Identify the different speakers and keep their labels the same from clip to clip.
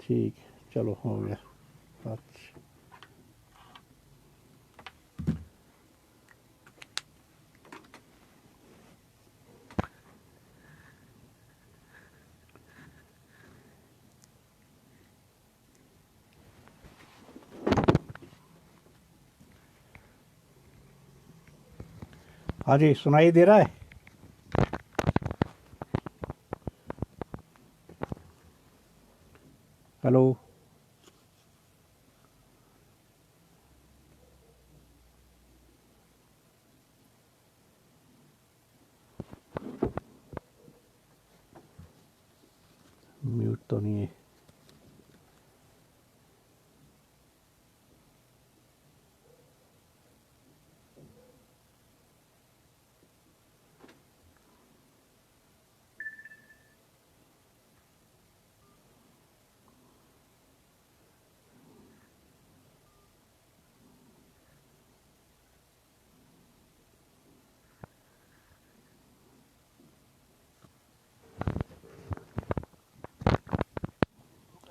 Speaker 1: ठीक है, चलो हो गया। अच्छा, हाँ जी, सुनाई दे रहा है? हेलो। म्यूट तो नहीं है।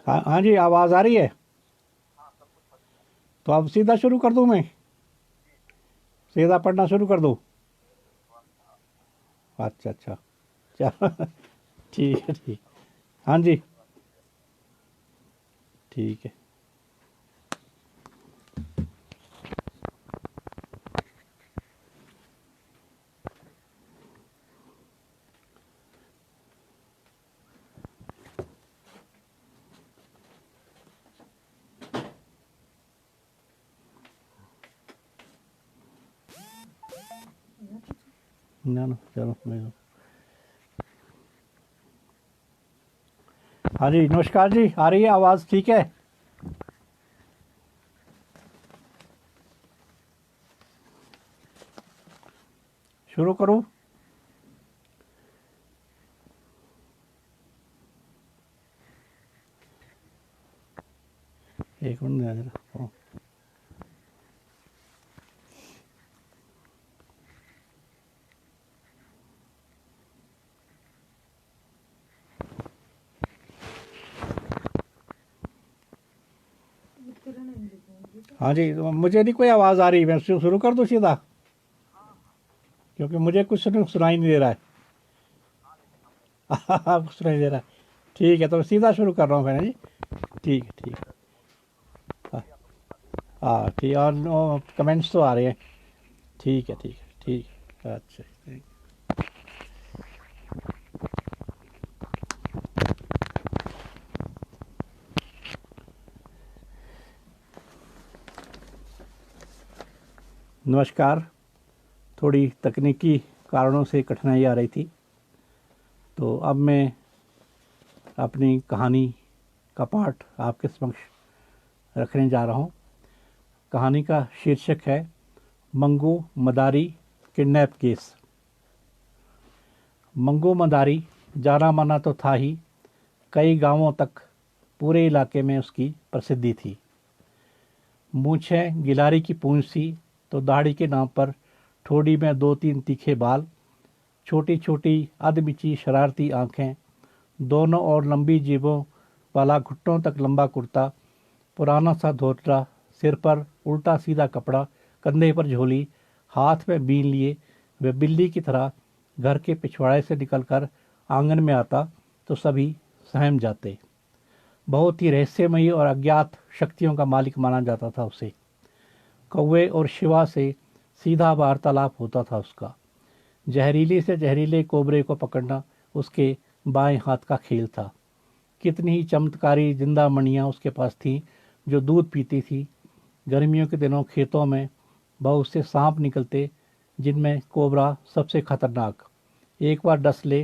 Speaker 1: हाँ हाँ जी, आवाज़ आ रही है? तो अब सीधा शुरू कर दूँ मैं? सीधा पढ़ना शुरू कर दूँ? अच्छा अच्छा, चलो ठीक है, ठीक। हाँ जी, ठीक है। ना ना, चलो मैं। हाँ जी, नमस्कार जी, आ रही है आवाज़? ठीक है। शुरू करूँ? एक मिनट दे जरा। हाँ जी, तो मुझे नहीं कोई आवाज़ आ रही, मैं शुरू कर दूँ सीधा? क्योंकि मुझे कुछ सुनाई नहीं दे रहा है। आपको सुनाई दे रहा है? ठीक है, तो मैं सीधा शुरू कर रहा हूँ फिर जी। ठीक है, ठीक है। हाँ हाँ, ठीक। और कमेंट्स तो आ रहे हैं। ठीक है, ठीक है, ठीक है। अच्छा, ठीक। नमस्कार। थोड़ी तकनीकी कारणों से कठिनाई आ रही थी, तो अब मैं अपनी कहानी का पाठ आपके समक्ष रखने जा रहा हूँ। कहानी का शीर्षक है मंगू मदारी किडनैप केस। मंगू मदारी जाना माना तो था ही, कई गांवों तक पूरे इलाके में उसकी प्रसिद्धि थी। मूछें गिलारी की पूंछ सी, तो दाढ़ी के नाम पर ठोड़ी में दो तीन तीखे बाल, छोटी छोटी अधबिची शरारती आंखें, दोनों और लंबी जीभों वाला घुटनों तक लंबा कुर्ता, पुराना सा धोतरा, सिर पर उल्टा सीधा कपड़ा, कंधे पर झोली, हाथ में बीन लिए वे बिल्ली की तरह घर के पिछवाड़े से निकलकर आंगन में आता तो सभी सहम जाते। बहुत ही रहस्यमयी और अज्ञात शक्तियों का मालिक माना जाता था उसे। कौवे और शिवा से सीधा वार्तालाप होता था उसका। जहरीले से जहरीले कोबरे को पकड़ना उसके बाएं हाथ का खेल था। कितनी ही चमत्कारी जिंदा मणियाँ उसके पास थीं जो दूध पीती थी। गर्मियों के दिनों खेतों में बहुत से सांप निकलते, जिनमें कोबरा सबसे खतरनाक। एक बार डस ले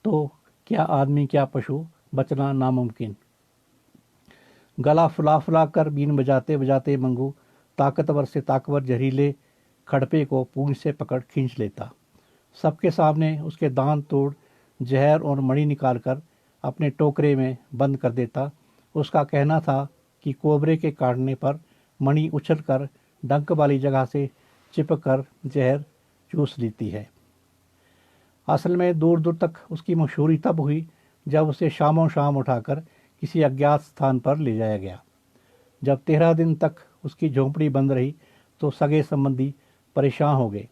Speaker 1: तो क्या आदमी क्या पशु बचना नामुमकिन। गला फुला फुला कर बीन बजाते बजाते मंगू ताकतवर से ताकतवर जहरीले खड़पे को पूंछ से पकड़ खींच लेता। सबके सामने उसके दांत तोड़ जहर और मणि निकालकर अपने टोकरे में बंद कर देता। उसका कहना था कि कोबरे के काटने पर मणि उछलकर डंक वाली जगह से चिपक कर जहर चूस लेती है। असल में दूर दूर तक उसकी मशहूरी तब हुई जब उसे शामों शाम उठाकर किसी अज्ञात स्थान पर ले जाया गया। जब 13 दिन तक उसकी झोंपड़ी बंद रही तो सगे संबंधी परेशान हो गए।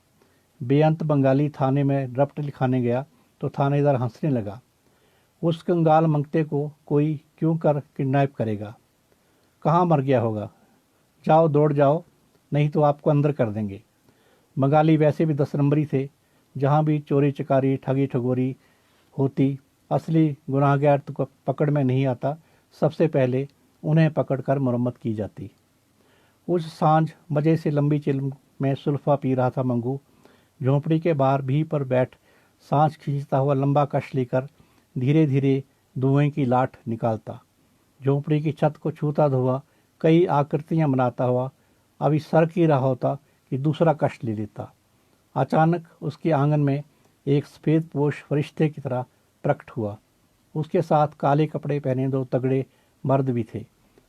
Speaker 1: बेअंत बंगाली थाने में रपट लिखाने गया तो थानेदार हंसने लगा। उस कंगाल मंगते को कोई क्यों कर किडनैप करेगा? कहाँ मर गया होगा? जाओ, दौड़ जाओ, नहीं तो आपको अंदर कर देंगे। बंगाली वैसे भी 10 नंबरी थे। जहाँ भी चोरी चकारी ठगी ठगोरी होती, असली गुनाहगार तो पकड़ में नहीं आता, सबसे पहले उन्हें पकड़कर मरम्मत की जाती। उस सांझ मज़े से लंबी चिल्म में सुल्फा पी रहा था मंगू। झोंपड़ी के बाहर भी पर बैठ सांस खींचता हुआ लंबा कश लेकर धीरे धीरे धुएं की लाट निकालता। झोंपड़ी की छत को छूता हुआ कई आकृतियां बनाता हुआ अभी सर की रहा होता कि दूसरा कश ले लेता। अचानक उसके आंगन में एक सफ़ेद पोश फरिश्ते की तरह प्रकट हुआ। उसके साथ काले कपड़े पहने 2 तगड़े मर्द भी थे।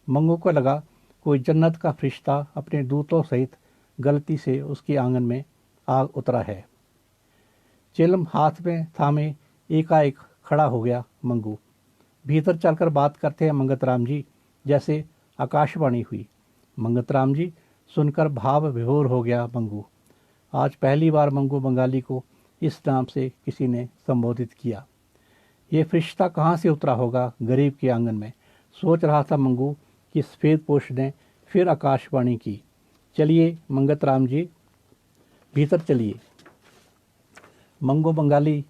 Speaker 1: मंगू को लगा कोई जन्नत का फरिश्ता अपने दूतों सहित गलती से उसके आंगन में आ उतरा है। चिल्म हाथ में थामे एकाएक खड़ा हो गया मंगू। भीतर चलकर बात करते हैं मंगत राम जी, जैसे आकाशवाणी हुई। मंगत राम जी सुनकर भाव विभोर हो गया मंगू। आज पहली बार मंगू बंगाली को इस नाम से किसी ने संबोधित किया। ये फरिश्ता कहाँ से उतरा होगा गरीब के आंगन में, सोच रहा था मंगू कि सफ़ेद पोश ने फिर आकाशवाणी की। चलिए मंगत राम जी, भीतर चलिए। मंगू बंगाली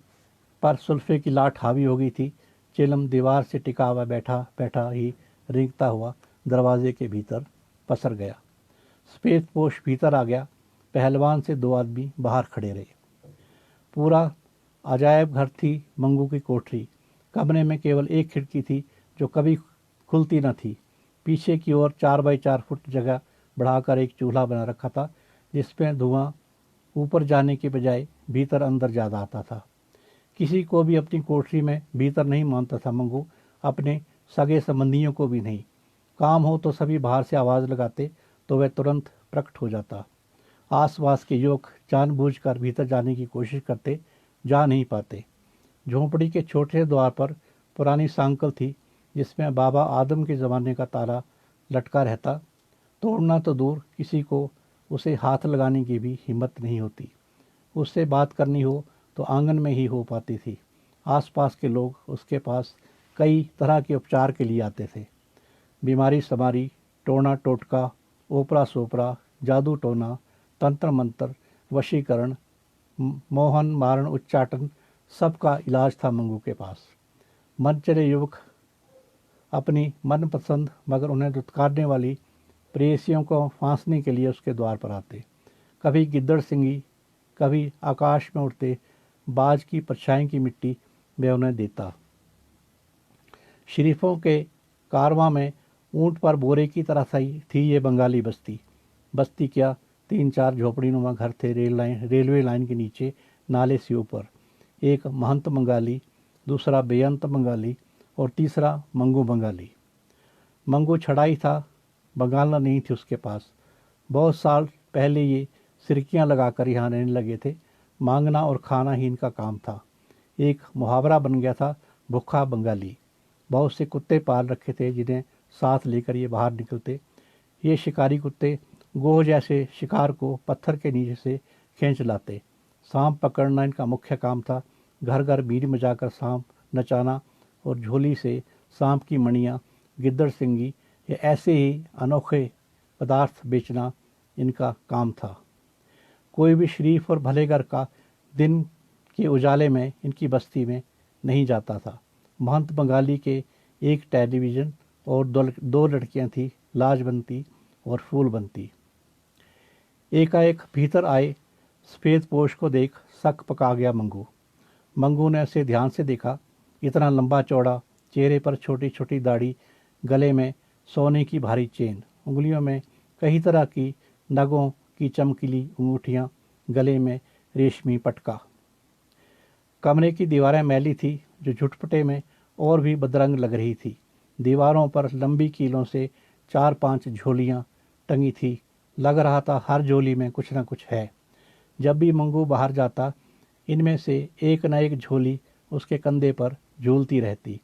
Speaker 1: पर सुल्फे की लाट हावी हो गई थी। चिलम दीवार से टिका हुआ बैठा बैठा ही रेंगता हुआ दरवाजे के भीतर पसर गया। सफ़ेद पोश भीतर आ गया। पहलवान से 2 आदमी बाहर खड़े रहे। पूरा अजायब घर थी मंगू की कोठरी। कमरे में केवल एक खिड़की थी जो कभी खुलती न थी। पीछे की ओर 4 बाई 4 फुट जगह बढ़ाकर एक चूल्हा बना रखा था, जिसमें धुआं ऊपर जाने के बजाय भीतर अंदर ज़्यादा आता था। किसी को भी अपनी कोठरी में भीतर नहीं मानता था मंगू, अपने सगे संबंधियों को भी नहीं। काम हो तो सभी बाहर से आवाज़ लगाते तो वह तुरंत प्रकट हो जाता। आसपास के युवक जानबूझकर भीतर जाने की कोशिश करते, जा नहीं पाते। झोंपड़ी के छोटे द्वार पर पुरानी सांकल थी, जिसमें बाबा आदम के ज़माने का ताला लटका रहता। तोड़ना तो दूर, किसी को उसे हाथ लगाने की भी हिम्मत नहीं होती। उससे बात करनी हो तो आंगन में ही हो पाती थी। आसपास के लोग उसके पास कई तरह के उपचार के लिए आते थे। बीमारी समारी, टोना टोटका, ओपरा सोपरा, जादू टोना, तंत्र मंत्र, वशीकरण, मोहन मारण उच्चाटन, सबका इलाज था मंगू के पास। मन चले युवक अपनी मनपसंद मगर उन्हें दुत्कारने वाली प्रेयसियों को फांसने के लिए उसके द्वार पर आते। कभी गिद्दड़ सिंगी, कभी आकाश में उड़ते बाज की परछाई की मिट्टी वह उन्हें देता। शरीफों के कारवां में ऊंट पर बोरे की तरह थी ये बंगाली बस्ती। बस्ती क्या, 3-4 झोपड़ीनुमा घर थे रेलवे लाइन के नीचे, नाले से ऊपर। एक महंत बंगाली, दूसरा बेअंत बंगाली और तीसरा मंगू बंगाली। मंगू छड़ाई था, बंगालना नहीं थी उसके पास। बहुत साल पहले ये सिरकियाँ लगाकर यहाँ रहने लगे थे। मांगना और खाना ही इनका काम था। एक मुहावरा बन गया था, भूखा बंगाली। बहुत से कुत्ते पाल रखे थे जिन्हें साथ लेकर ये बाहर निकलते। ये शिकारी कुत्ते गोह जैसे शिकार को पत्थर के नीचे से खींच लाते। सांप पकड़ना इनका मुख्य काम था। घर घर बीड़ी मचाकर सांप नचाना और झोली से सांप की मणियाँ, गिद्दड़ सिंगी या ऐसे ही अनोखे पदार्थ बेचना इनका काम था। कोई भी शरीफ और भले घर का दिन के उजाले में इनकी बस्ती में नहीं जाता था। महंत बंगाली के एक टेलीविज़न और 2 लड़कियां थी, लाजबंती और फूलबंती। एकाएक भीतर आए सफ़ेद पोश को देख सक पका गया मंगू। मंगू ने उसे ध्यान से देखा। इतना लंबा चौड़ा, चेहरे पर छोटी छोटी दाढ़ी, गले में सोने की भारी चेन, उंगलियों में कई तरह की नगों की चमकीली अंगूठियाँ, गले में रेशमी पटका। कमरे की दीवारें मैली थी जो झुटपटे में और भी बदरंग लग रही थी। दीवारों पर लंबी कीलों से 4-5 झोलियाँ टंगी थी। लग रहा था हर झोली में कुछ न कुछ है। जब भी मंगू बाहर जाता, इनमें से एक न एक झोली उसके कंधे पर झूलती रहती।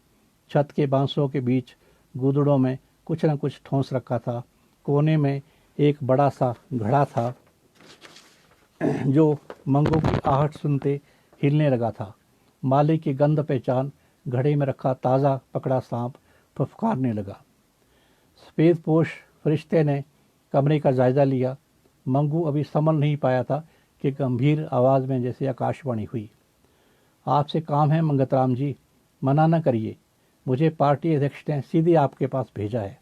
Speaker 1: छत के बांसों के बीच गुदड़ों में कुछ न कुछ ठोंस रखा था। कोने में एक बड़ा सा घड़ा था जो मंगू की आहट सुनते हिलने लगा था। माली की गंध पहचान घड़े में रखा ताज़ा पकड़ा सांप फुफकारने लगा। सफ़ेद पोश फरिश्ते ने कमरे का जायज़ा लिया। मंगू अभी संभल नहीं पाया था कि गंभीर आवाज़ में जैसे आकाशवाणी हुई। आपसे काम है मंगतराम जी, मना न करिए, मुझे पार्टी अध्यक्ष ने सीधे आपके पास भेजा है।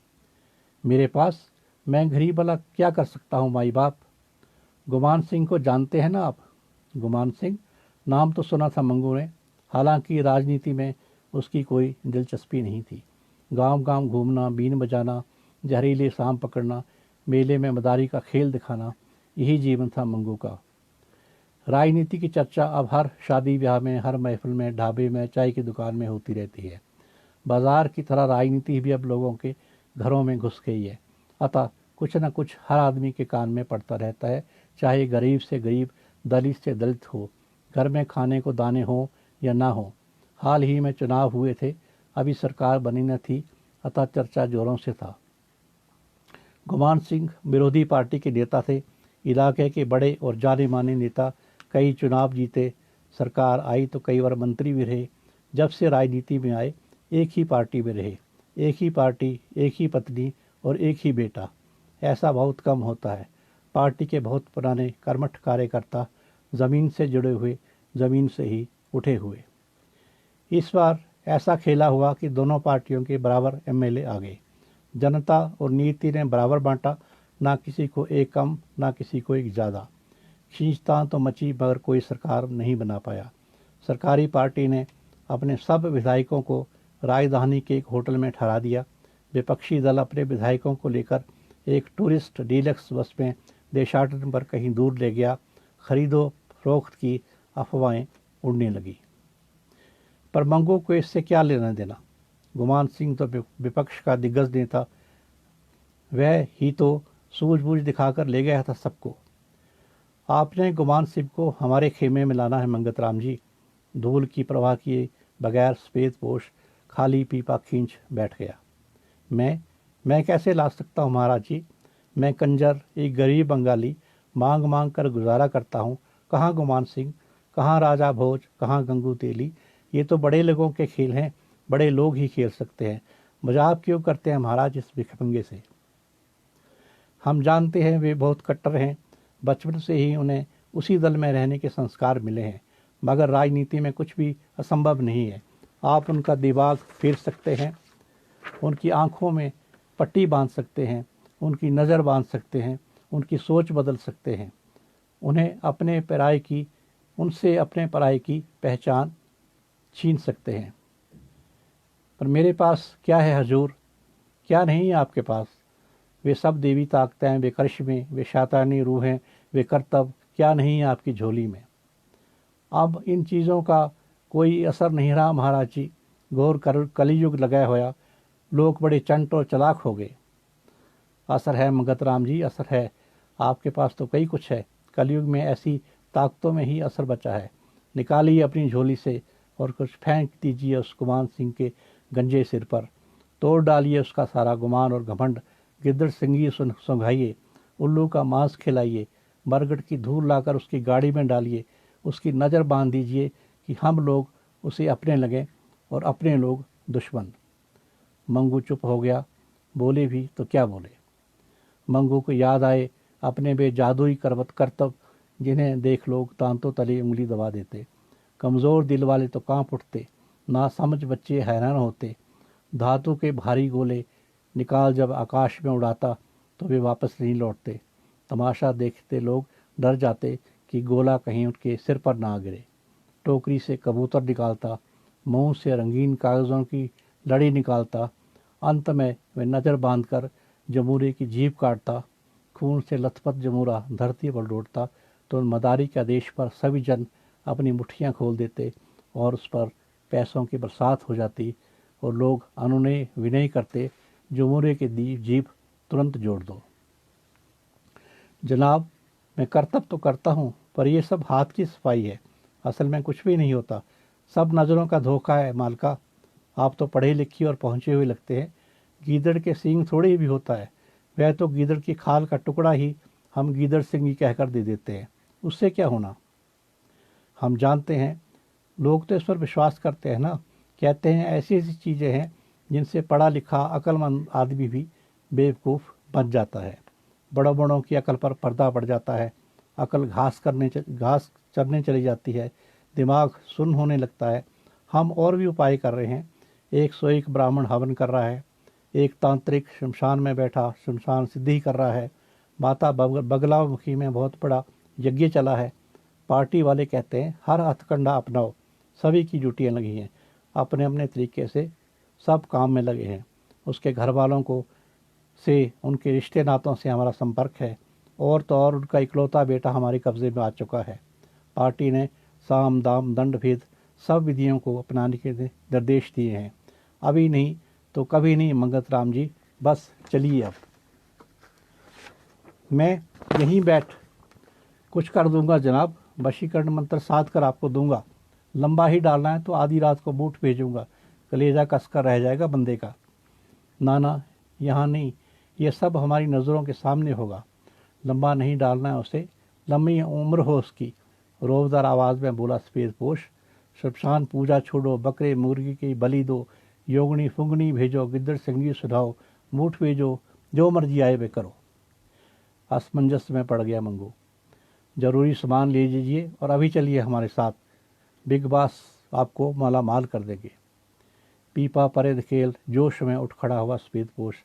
Speaker 1: मेरे पास? मैं गरीब भला क्या कर सकता हूँ माई बाप। गुमान सिंह को जानते हैं ना आप? गुमान सिंह? नाम तो सुना था मंगू ने, हालांकि राजनीति में उसकी कोई दिलचस्पी नहीं थी। गांव गांव घूमना, बीन बजाना, जहरीले सांप पकड़ना, मेले में मदारी का खेल दिखाना, यही जीवन था मंगू का। राजनीति की चर्चा अब हर शादी ब्याह में, हर महफिल में, ढाबे में, चाय की दुकान में होती रहती है। बाजार की तरह राजनीति भी अब लोगों के घरों में घुस गई है। अतः कुछ न कुछ हर आदमी के कान में पड़ता रहता है, चाहे गरीब से गरीब, दलित से दलित हो, घर में खाने को दाने हो या ना हो। हाल ही में चुनाव हुए थे, अभी सरकार बनी न थी, अतः चर्चा जोरों से था। गुमान सिंह विरोधी पार्टी के नेता थे, इलाके के बड़े और जाने माने नेता। कई चुनाव जीते, सरकार आई तो कई बार मंत्री भी रहे। जब से राजनीति में आए एक ही पार्टी में रहे, एक ही पार्टी, एक ही पत्नी और एक ही बेटा। ऐसा बहुत कम होता है। पार्टी के बहुत पुराने कर्मठ कार्यकर्ता, ज़मीन से जुड़े हुए, ज़मीन से ही उठे हुए। इस बार ऐसा खेला हुआ कि दोनों पार्टियों के बराबर एमएलए आ गए। जनता और नीति ने बराबर बांटा, ना किसी को एक कम, ना किसी को एक ज़्यादा। खींचतान तो मची मगर कोई सरकार नहीं बना पाया। सरकारी पार्टी ने अपने सब विधायकों को राजधानी के एक होटल में ठहरा दिया। विपक्षी दल अपने विधायकों को लेकर एक टूरिस्ट डीलक्स बस में देशाटन पर कहीं दूर ले गया। खरीदो फरोख्त की अफवाहें उड़ने लगी। पर मंगू को इससे क्या लेना देना। गुमान सिंह तो विपक्ष का दिग्गज नेता, वह ही तो सूझबूझ दिखाकर ले गया था सबको। आपने गुमान सिंह को हमारे खेमे में लाना है मंगतराम जी। धूल की परवाह किए बगैर सफ़ेद पोश खाली पीपा खींच बैठ गया। मैं कैसे ला सकता हूँ महाराज जी। मैं कंजर, एक गरीब बंगाली, मांग मांग कर गुजारा करता हूँ। कहाँ गुमान सिंह, कहाँ राजा भोज, कहाँ गंगू तेली। ये तो बड़े लोगों के खेल हैं, बड़े लोग ही खेल सकते हैं। मजाक क्यों करते हैं महाराज इस भिखमंगे से। हम जानते हैं वे बहुत कट्टर हैं, बचपन से ही उन्हें उसी दल में रहने के संस्कार मिले हैं, मगर राजनीति में कुछ भी असंभव नहीं है। आप उनका दिमाग फेर सकते हैं, उनकी आंखों में पट्टी बांध सकते हैं, उनकी नज़र बांध सकते हैं, उनकी सोच बदल सकते हैं, उन्हें अपने पराये की, उनसे अपने पराये की पहचान छीन सकते हैं। पर मेरे पास क्या है हजूर, क्या नहीं है आपके पास। वे सब देवी ताकतें, वे करिश्मे, वे शैतानी रूहें, वे करतब, क्या नहीं है आपकी झोली में। अब इन चीज़ों का कोई असर नहीं रहा महाराज जी। घोर कलियुग लगाया हुआ, लोग बड़े चंट और चलाक हो गए। असर है मंगतराम जी, असर है। आपके पास तो कई कुछ है, कलयुग में ऐसी ताकतों में ही असर बचा है। निकालिए अपनी झोली से और कुछ फेंक दीजिए उस गुमान सिंह के गंजे सिर पर। तोड़ डालिए उसका सारा गुमान और घमंड। गिद्दड़ सिंगी सुंघाइए, उल्लू का मांस खिलाइए, बरगद की धूल लाकर उसकी गाड़ी में डालिए। उसकी नज़र बांध दीजिए कि हम लोग उसे अपने लगें और अपने लोग दुश्मन। मंगू चुप हो गया, बोले भी तो क्या बोले। मंगू को याद आए अपने वे जादुई करतब, जिन्हें देख लोग दांतों तले उंगली दबा देते। कमज़ोर दिल वाले तो कांप उठते, नासमझ बच्चे हैरान होते। धातु के भारी गोले निकाल जब आकाश में उड़ाता तो वे वापस नहीं लौटते। तमाशा देखते लोग डर जाते कि गोला कहीं उनके सिर पर ना गिरे। टोकरी से कबूतर निकालता, मुंह से रंगीन कागज़ों की लड़ी निकालता। अंत में वे नज़र बांधकर जमूरे की जीभ काटता। खून से लथपथ जमूरा धरती पर लौटता तो मदारी के आदेश पर सभी जन अपनी मुट्ठियाँ खोल देते और उस पर पैसों की बरसात हो जाती और लोग अनुनय विनय करते, जमूरे की जीभ तुरंत जोड़ दो। जनाब, मैं करतब तो करता हूँ, पर यह सब हाथ की सफाई है, असल में कुछ भी नहीं होता। सब नज़रों का धोखा है मालका। आप तो पढ़े लिखी और पहुँचे हुए लगते हैं, गीदड़ के सींग थोड़ी ही भी होता है, वह तो गीदड़ की खाल का टुकड़ा ही हम गीदड़ सिंगी कहकर दे देते हैं, उससे क्या होना। हम जानते हैं, लोग तो इस पर विश्वास करते हैं ना, कहते हैं ऐसी ऐसी चीज़ें हैं जिनसे पढ़ा लिखा अक्लमंद आदमी भी बेवकूफ़ बन जाता है। बड़ों बड़ों की अकल पर पर्दा पड़ जाता है, अकल घास चरने चली जाती है, दिमाग सुन्न होने लगता है। हम और भी उपाय कर रहे हैं, 101 ब्राह्मण हवन कर रहा है, एक तांत्रिक शमशान में बैठा शमशान सिद्धि कर रहा है, माता बगलामुखी में बहुत बड़ा यज्ञ चला है। पार्टी वाले कहते हैं हर हथकंडा अपनाओ, सभी की ड्यूटियाँ लगी हैं, अपने अपने तरीके से सब काम में लगे हैं। उसके घर वालों को से उनके रिश्ते नातों से हमारा संपर्क है, और तो और उनका इकलौता बेटा हमारे कब्जे में आ चुका है। पार्टी ने साम दाम दंड भेद सब विधियों को अपनाने के निर्देश दिए हैं। अभी नहीं तो कभी नहीं मंगत राम जी, बस चलिए अब। मैं यहीं बैठ कुछ कर दूंगा जनाब, वशीकरण मंत्र साध कर आपको दूंगा। लंबा ही डालना है तो आधी रात को बूट भेजूंगा, कलेजा कसकर रह जाएगा बंदे का। ना यहाँ नहीं, ये सब हमारी नज़रों के सामने होगा। लंबा नहीं डालना है उसे, लंबी उम्र हो उसकी। रोबदार आवाज़ में बोला सफ़ेदपोश। शमशान पूजा छोड़ो, बकरे मुर्गी की बलि दो, योगनी फुंगनी भेजो, गिद्दड़ संगी सुधाओ, मूठ भेजो, जो मर्जी आए वे करो। असमंजस में पड़ गया मंगू। ज़रूरी सामान ले लीजिए और अभी चलिए हमारे साथ, बिग बॉस आपको माला माल कर देंगे। पीपा परे धकेल जोश में उठ खड़ा हुआ सफ़ेदपोश।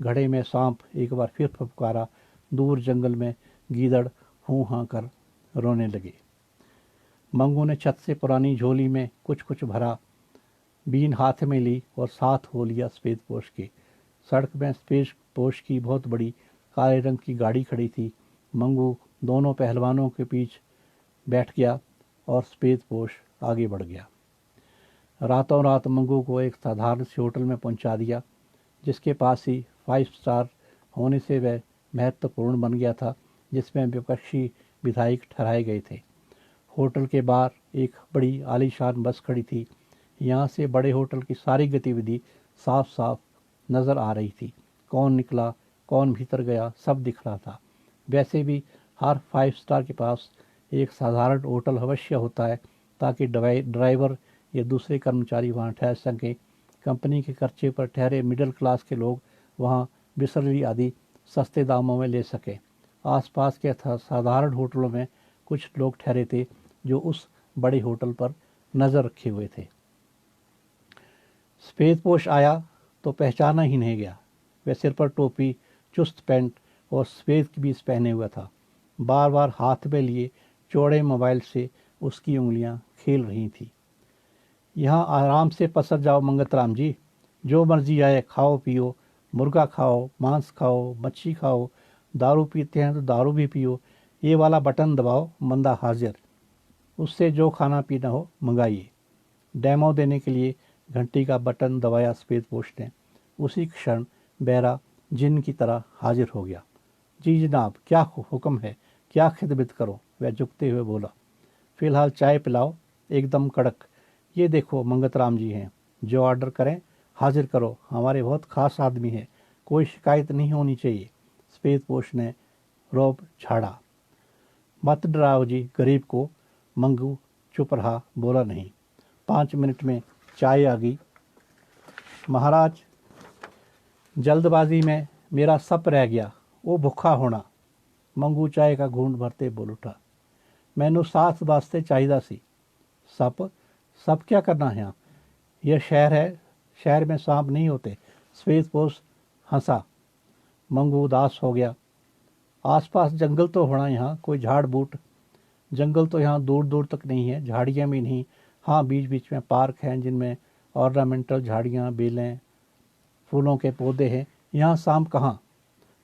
Speaker 1: घड़े में सांप एक बार फिर फुफकारा। दूर जंगल में गीदड़ हूँ हाँ कर रोने लगे। मंगू ने छत से पुरानी झोली में कुछ कुछ भरा, बीन हाथ में ली और साथ हो लिया सफ़ेदपोश के। सड़क में सफ़ेदपोश की बहुत बड़ी काले रंग की गाड़ी खड़ी थी। मंगू दोनों पहलवानों के बीच बैठ गया और सफ़ेदपोश आगे बढ़ गया। रातों रात मंगू को एक साधारण से होटल में पहुंचा दिया, जिसके पास ही 5 स्टार होने से वह महत्वपूर्ण बन गया था, जिसमें विपक्षी विधायक ठहराए गए थे। होटल के बाहर एक बड़ी आलीशान बस खड़ी थी। यहाँ से बड़े होटल की सारी गतिविधि साफ साफ नज़र आ रही थी। कौन निकला, कौन भीतर गया, सब दिख रहा था। वैसे भी हर 5 स्टार के पास एक साधारण होटल अवश्य होता है, ताकि ड्राइवर या दूसरे कर्मचारी वहाँ ठहर सकें। कंपनी के खर्चे पर ठहरे मिडिल क्लास के लोग वहाँ बिसलरी आदि सस्ते दामों में ले सकें। आसपास के साधारण होटलों में कुछ लोग ठहरे थे जो उस बड़े होटल पर नज़र रखे हुए थे। सफ़ेदपोश आया तो पहचाना ही नहीं गया। वह सिर पर टोपी, चुस्त पैंट और सफ़ेद कमीज पहने हुआ था। बार बार हाथ में लिए चौड़े मोबाइल से उसकी उंगलियां खेल रही थीं। यहाँ आराम से पसर जाओ मंगत राम जी, जो मर्जी आए खाओ पियो, मुर्गा खाओ, मांस खाओ, मच्छी खाओ, दारू पीते हैं तो दारू भी पियो, ये वाला बटन दबाओ, मंदा हाजिर, उससे जो खाना पीना हो मंगाइए। डेमो देने के लिए घंटी का बटन दबाया सफ़ेदपोश ने। उसी क्षण बहरा जिन की तरह हाजिर हो गया। जी जनाब, क्या हुक्म है, क्या खिदमत करो, वह झुकते हुए बोला। फ़िलहाल चाय पिलाओ, एकदम कड़क। ये देखो मंगत राम जी हैं, जो ऑर्डर करें हाजिर करो, हमारे बहुत ख़ास आदमी है, कोई शिकायत नहीं होनी चाहिए। सफ़ेदपोश ने रौब झाड़ा। मत डराओ जी गरीब को। मंगू चुप रहा, बोला नहीं। 5 मिनट में चाय आ गई। महाराज, जल्दबाजी में मेरा सप रह गया, वो भूखा होना। मंगू चाय का घूंट भरते बोल उठा। मैनू साथ वास्ते चाहिदा सी। सप? सप क्या करना है यहाँ? यह शहर है, शहर में सांप नहीं होते। सफ़ेदपोश हंसा। मंगू उदास हो गया। आसपास जंगल तो होना, यहाँ कोई झाड़ बूट। जंगल तो यहाँ दूर दूर तक नहीं है, झाड़ियाँ भी नहीं। हाँ, बीच बीच में पार्क हैं जिनमें ऑर्नामेंटल झाड़ियाँ, बेलें, फूलों के पौधे हैं। यहाँ सांप कहाँ?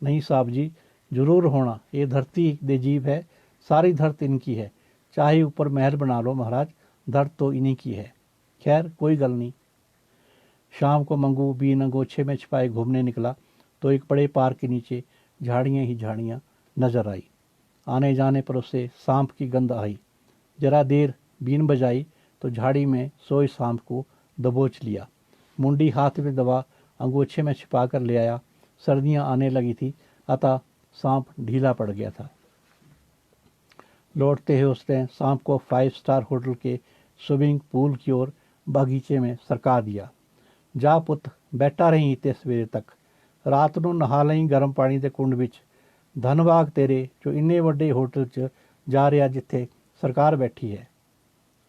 Speaker 1: नहीं साहब जी, जरूर होना। ये धरती देजीब है, सारी धरती इनकी है। चाहे ऊपर महल बना लो महाराज, धरती तो इन्हीं की है। खैर कोई गल नहीं। शाम को मंगू बीन अंगोछे में छिपाए घूमने निकला तो एक बड़े पार्क के नीचे झाड़ियाँ ही झाड़ियाँ नजर आई। आने जाने पर उसे सांप की गंध आई। जरा देर बीन बजाई तो झाड़ी में सोए सांप को दबोच लिया। मुंडी हाथ में दबा अंगोछे में छिपा कर ले आया। सर्दियां आने लगी थी, अतः सांप ढीला पड़ गया था। लौटते हुए उसने सांप को 5 स्टार होटल के स्विमिंग पूल की ओर बगीचे में सरका दिया। जा पुत, बैठा रही इतने सवेरे तक, रात ਨੂੰ ਨਹਾ ਲਈ ਗਰਮ ਪਾਣੀ ਦੇ ਕੁੰਡ ਵਿੱਚ। ਧੰਨਵਾਦ तेरे जो इन्ने ਵੱਡੇ होटल च जा रहा जिथे सरकार बैठी है।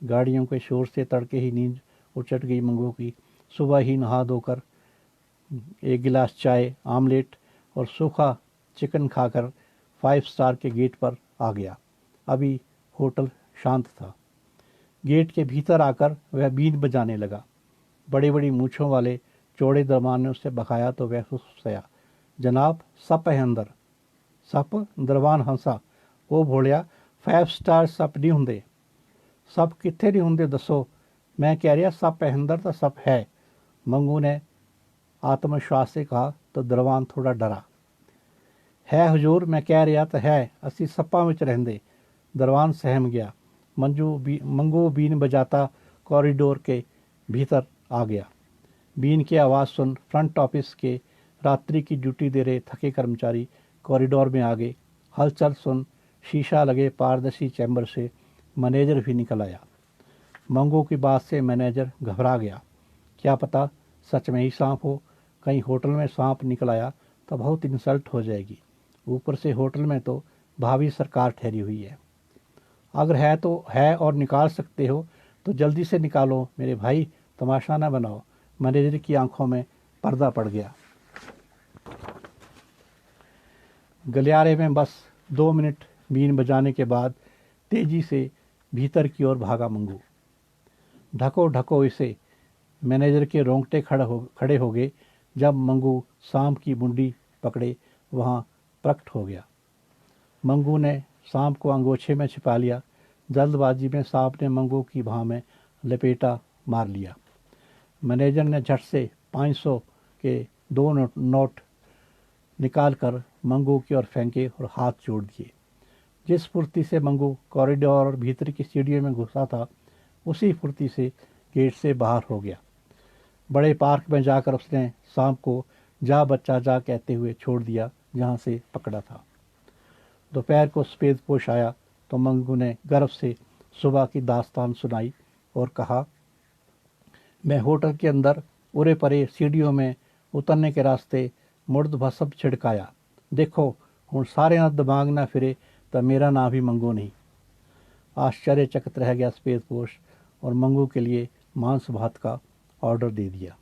Speaker 1: गाड़ियों के शोर से तड़के ही नींद उचट गई मंगू की। सुबह ही नहा धोकर एक गिलास चाय, आमलेट और सूखा चिकन खाकर 5 स्टार के गेट पर आ गया। अभी होटल शांत था। गेट के भीतर आकर वह बीन बजाने लगा। बड़ी बड़ी मूछों वाले चौड़े दरबान ने उससे बकाया तो वह हंसा। जनाब, सप है अंदर। सप? दरबान हंसा। वो भोलिया, 5 स्टार सप नहीं होंगे। सप कितने नहीं होंगे दसो। मैं कह रहा सप है अंदर तो सप है, मंगू ने आत्मविश्वास से कहा तो दरबान थोड़ा डरा। है हुजूर, मैं कह रहा तो है, असी सप्पा में रहेंदे। दरबान सहम गया। मंगू बीन बजाता कॉरिडोर के भीतर आ गया। बीन की आवाज़ सुन फ्रंट ऑफिस के रात्रि की ड्यूटी दे रहे थके कर्मचारी कॉरिडोर में आ गए। हलचल सुन शीशा लगे पारदर्शी चैम्बर से मैनेजर भी निकल आया। मंगू की बात से मैनेजर घबरा गया। क्या पता सच में ही सांप हो। कहीं होटल में सांप निकल आया तो बहुत इंसल्ट हो जाएगी। ऊपर से होटल में तो भावी सरकार ठहरी हुई है। अगर है तो है और निकाल सकते हो तो जल्दी से निकालो मेरे भाई, तमाशा ना बनाओ। मैनेजर की आंखों में पर्दा पड़ गया। गलियारे में बस 2 मिनट बीन बजाने के बाद तेजी से भीतर की ओर भागा मंगू। ढको ढको इसे। मैनेजर के रोंगटे खड़े हो गए जब मंगू सांप की मुंडी पकड़े वहां प्रकट हो गया। मंगू ने सांप को अंगोछे में छिपा लिया। जल्दबाजी में सांप ने मंगू की बाह में लपेटा मार लिया। मैनेजर ने झट से 500 के 2 नोट निकाल कर मंगू की ओर फेंके और हाथ जोड़ दिए। जिस फुर्ती से मंगू कॉरिडोर और भीतर की सीढ़ियों में घुसा था, उसी फुर्ती से गेट से बाहर हो गया। बड़े पार्क में जाकर उसने सांप को जा बच्चा जा कहते हुए छोड़ दिया जहाँ से पकड़ा था। दोपहर को सफेदपोश आया तो मंगू ने गर्व से सुबह की दास्तान सुनाई और कहा, मैं होटल के अंदर उरे परे सीढ़ियों में उतरने के रास्ते मुर्द भसब छिड़काया। देखो हुण सारे ना दिमाग ना फिरे तो मेरा नाम भी मंगू नहीं। आश्चर्यचकित रह गया सफेदपोश और मंगू के लिए मांस भात का ऑर्डर दे दिया।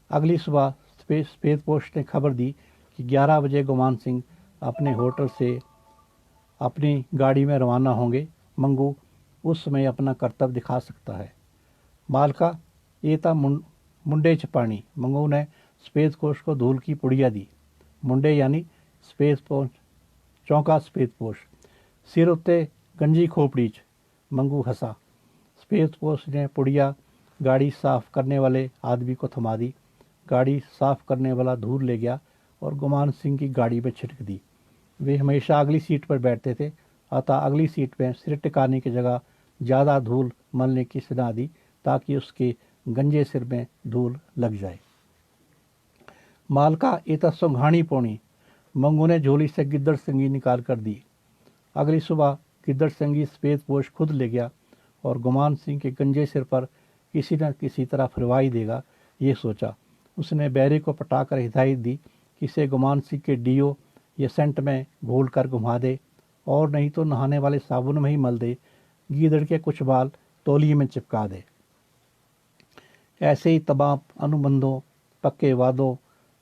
Speaker 1: अगली सुबह सफेदपोश ने खबर दी कि 11 बजे गुमान सिंह अपने होटल से अपनी गाड़ी में रवाना होंगे। मंगू उस समय अपना कर्तव्य दिखा सकता है। मालका, ये था मुंडे च पानी। मंगू ने सफेदपोश को धूल की पुड़िया दी। मुंडे यानी सफेदपोश, चौंका सफेदपोश। सिर उत्ते गंजी खोपड़ी च। मंगू हंसा। सफेदपोश ने पुड़िया गाड़ी साफ करने वाले आदमी को थमा दी। गाड़ी साफ करने वाला धूल ले गया और गुमान सिंह की गाड़ी में छिड़क दी। वे हमेशा अगली सीट पर बैठते थे, अतः अगली सीट में सिर टिकाने की जगह ज़्यादा धूल मलने की सलाह दी ताकि उसके गंजे सिर में धूल लग जाए। मालका, ये तो सुंघानी पौनी। मंगू ने झोली से गिद्दड़ सिंगी निकाल कर दी। अगली सुबह गिद्दड़ सिंगी सफेदपोश खुद ले गया और गुमान सिंह के गंजे सिर पर किसी न किसी तरह फिरवाई देगा, ये सोचा। उसने बैरे को पटाकर हिदायत दी कि इसे गुमान सिंह के डीओ या सेंट में घोल कर घुमा दे, और नहीं तो नहाने वाले साबुन में ही मल दे। गीदड़ के कुछ बाल तौलिए में चिपका दे। ऐसे ही तमाम अनुबंधों, पक्के वादों,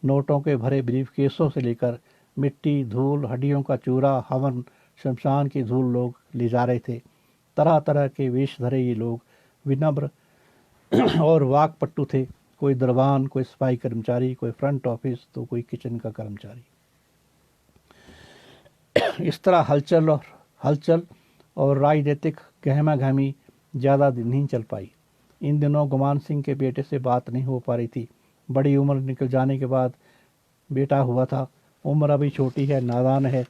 Speaker 1: नोटों के भरे ब्रीफ केसों से लेकर मिट्टी, धूल, हड्डियों का चूरा, हवन, शमशान की धूल लोग ले जा रहे थे। तरह तरह के वेश धरे ये लोग विनम्र और वाकपट्टू थे। कोई दरबान, कोई सफाई कर्मचारी, कोई फ्रंट ऑफिस तो कोई किचन का कर्मचारी। इस तरह हलचल और राजनीतिक गहमा गहमी ज़्यादा दिन नहीं चल पाई। इन दिनों गुमान सिंह के बेटे से बात नहीं हो पा रही थी। बड़ी उम्र निकल जाने के बाद बेटा हुआ था। उम्र अभी छोटी है, नादान है,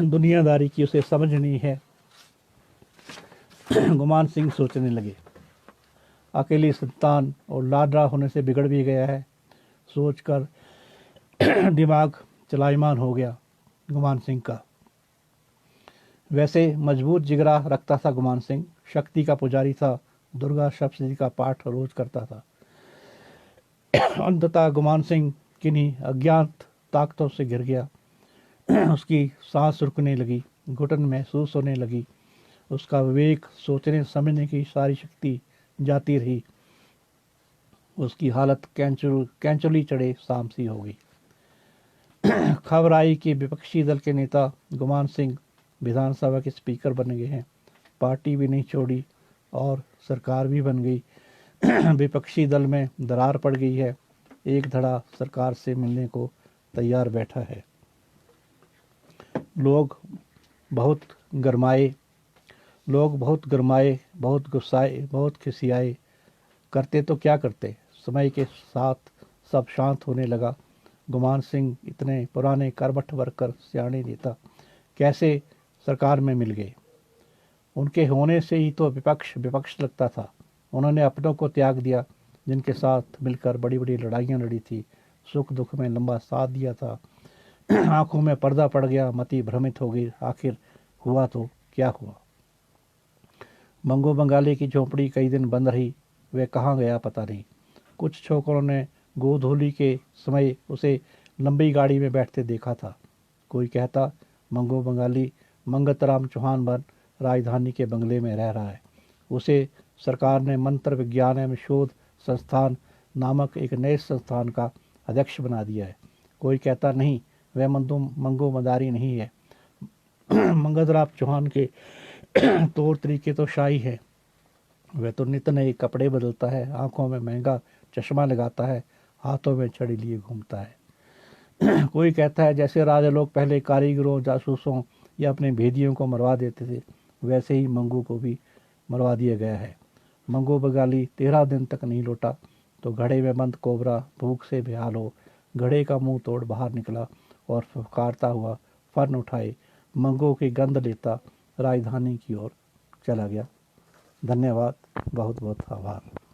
Speaker 1: दुनियादारी की उसे समझ नहीं है। गुमान सिंह सोचने लगे, अकेली संतान और लाडला होने से बिगड़ भी गया है। सोचकर दिमाग चलायमान हो गया गुमान सिंह का। वैसे मजबूत जिगरा रखता था गुमान सिंह, शक्ति का पुजारी था, दुर्गा सप्तशती का पाठ रोज करता था। अंततः गुमान सिंह किन्हीं अज्ञात ताकतों से गिर गया। उसकी सांस रुकने लगी, घुटन महसूस होने लगी, उसका विवेक, सोचने समझने की सारी शक्ति जाती रही। उसकी हालत कैंचुली चढ़े सांप सी हो गई। खबर आई कि विपक्षी दल के नेता गुमान सिंह विधानसभा के स्पीकर बन गए हैं। पार्टी भी नहीं छोड़ी और सरकार भी बन गई। विपक्षी दल में दरार पड़ गई है। एक धड़ा सरकार से मिलने को तैयार बैठा है। लोग बहुत गरमाए, बहुत गुस्साए, बहुत खिसियाए। करते तो क्या करते। समय के साथ सब शांत होने लगा। गुमान सिंह इतने पुराने करबट वर्कर सियाने नेता कैसे सरकार में मिल गए। उनके होने से ही तो विपक्ष लगता था। उन्होंने अपनों को त्याग दिया, जिनके साथ मिलकर बड़ी बड़ी लड़ाइयाँ लड़ी थी, सुख दुख में लंबा साथ दिया था। आंखों में पर्दा पड़ गया, मति भ्रमित हो गई। आखिर हुआ तो क्या हुआ। मंगू बंगाली की झोंपड़ी कई दिन बंद रही। वह कहाँ गया पता नहीं। कुछ छोकरों ने गोधूली के समय उसे लंबी गाड़ी में बैठते देखा था। कोई कहता मंगू बंगाली मंगतराम चौहान बन राजधानी के बंगले में रह रहा है। उसे सरकार ने मंत्र विज्ञान एवं शोध संस्थान नामक एक नए संस्थान का अध्यक्ष बना दिया है। कोई कहता नहीं, वह मंगू मदारी नहीं है। मंगतराम चौहान के तौर तरीके तो शाही है। वह तो नित नए कपड़े बदलता है, आंखों में महंगा चश्मा लगाता है, हाथों में छड़ी लिए घूमता है। कोई कहता है जैसे राजा लोग पहले कारीगरों, जासूसों या अपने भेदियों को मरवा देते थे, वैसे ही मंगू को भी मरवा दिया गया है। मंगू बंगाली 13 दिन तक नहीं लौटा तो घड़े में बंद कोबरा भूख से बेहाल हो घड़े का मुंह तोड़ बाहर निकला और फुफकारता हुआ फन उठाए मंगू की गंध लेता राजधानी की ओर चला गया। धन्यवाद, बहुत बहुत आभार।